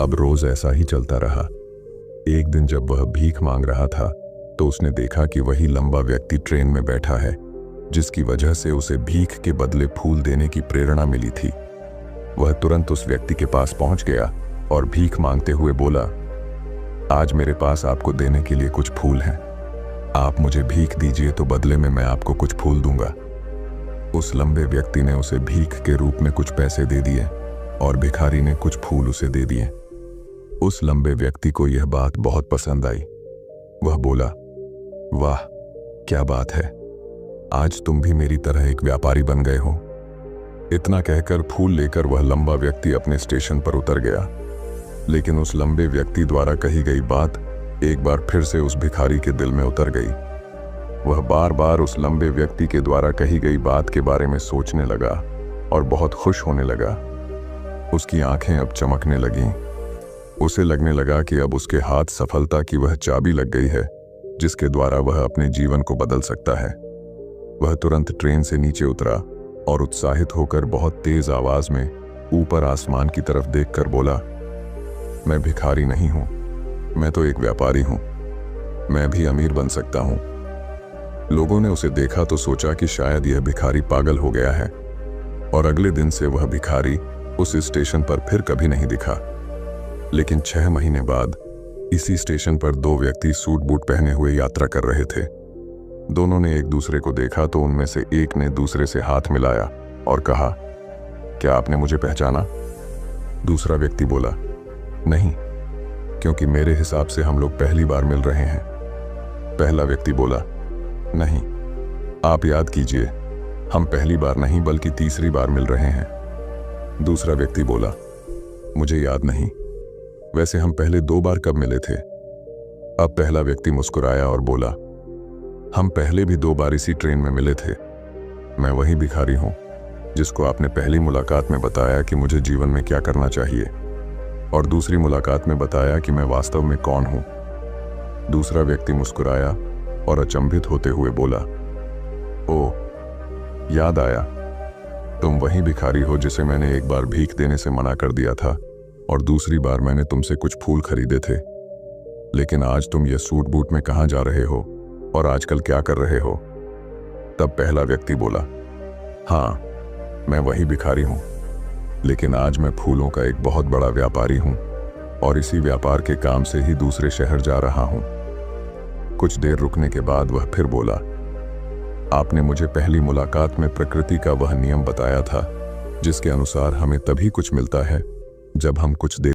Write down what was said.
अब रोज ऐसा ही चलता रहा। एक दिन जब वह भीख मांग रहा था तो उसने देखा कि वही लंबा व्यक्ति ट्रेन में बैठा है, जिसकी वजह से उसे भीख के बदले फूल देने की प्रेरणा मिली थी। वह तुरंत उस व्यक्ति के पास पहुंच गया और भीख मांगते हुए बोला, आज मेरे पास आपको देने के लिए कुछ फूल हैं। आप मुझे भीख दीजिए तो बदले में मैं आपको कुछ फूल दूंगा। उस लंबे व्यक्ति ने उसे भीख के रूप में कुछ पैसे दे दिए और भिखारी ने कुछ फूल उसे दे दिए। उस लंबे व्यक्ति को यह बात बहुत पसंद आई। वह बोला, वाह क्या बात है, आज तुम भी मेरी तरह एक व्यापारी बन गए हो। इतना कहकर फूल लेकर वह लंबा व्यक्ति अपने स्टेशन पर उतर गया। लेकिन उस लंबे व्यक्ति द्वारा कही गई बात एक बार फिर से उस भिखारी के दिल में उतर गई। वह बार बार उस लंबे व्यक्ति के द्वारा कही गई बात के बारे में सोचने लगा और बहुत खुश होने लगा। उसकी आंखें अब चमकने लगीं। उसे लगने लगा कि अब उसके हाथ सफलता की वह चाबी लग गई है जिसके द्वारा वह अपने जीवन को बदल सकता है। वह तुरंत ट्रेन से नीचे उतरा और उत्साहित होकर बहुत तेज आवाज में ऊपर आसमान की तरफ देखकर बोला, मैं भिखारी नहीं हूं, मैं तो एक व्यापारी हूं। मैं भी अमीर बन सकता हूं। लोगों ने उसे देखा तो सोचा कि शायद यह भिखारी पागल हो गया है और अगले दिन से वह भिखारी उस स्टेशन पर फिर कभी नहीं दिखा। लेकिन 6 महीने बाद इसी स्टेशन पर 2 व्यक्ति सूट बूट पहने हुए यात्रा कर रहे थे। दोनों ने एक दूसरे को देखा तो उनमें से एक ने दूसरे से हाथ मिलाया और कहा, क्या आपने मुझे पहचाना? दूसरा व्यक्ति बोला, नहीं, क्योंकि मेरे हिसाब से हम लोग पहली बार मिल रहे हैं। पहला व्यक्ति बोला, नहीं, आप याद कीजिए, हम पहली बार नहीं बल्कि तीसरी बार मिल रहे हैं। दूसरा व्यक्ति बोला, मुझे याद नहीं, वैसे हम पहले 2 बार कब मिले थे? अब पहला व्यक्ति मुस्कुराया और बोला, हम पहले भी 2 बार इसी ट्रेन में मिले थे। मैं वही भिखारी हूं जिसको आपने पहली मुलाकात में बताया कि मुझे जीवन में क्या करना चाहिए और दूसरी मुलाकात में बताया कि मैं वास्तव में कौन हूं। दूसरा व्यक्ति मुस्कुराया और अचंभित होते हुए बोला, ओह, याद आया, तुम वही भिखारी हो जिसे मैंने एक बार भीख देने से मना कर दिया था और दूसरी बार मैंने तुमसे कुछ फूल खरीदे थे। लेकिन आज तुम ये सूट बूट में कहाँ जा रहे हो और आजकल क्या कर रहे हो? तब पहला व्यक्ति बोला, हाँ, मैं वही भिखारी हूं, लेकिन आज मैं फूलों का एक बहुत बड़ा व्यापारी हूं और इसी व्यापार के काम से ही दूसरे शहर जा रहा हूं। कुछ देर रुकने के बाद वह फिर बोला, आपने मुझे पहली मुलाकात में प्रकृति का वह नियम बताया था जिसके अनुसार हमें तभी कुछ मिलता है जब हम कुछ देर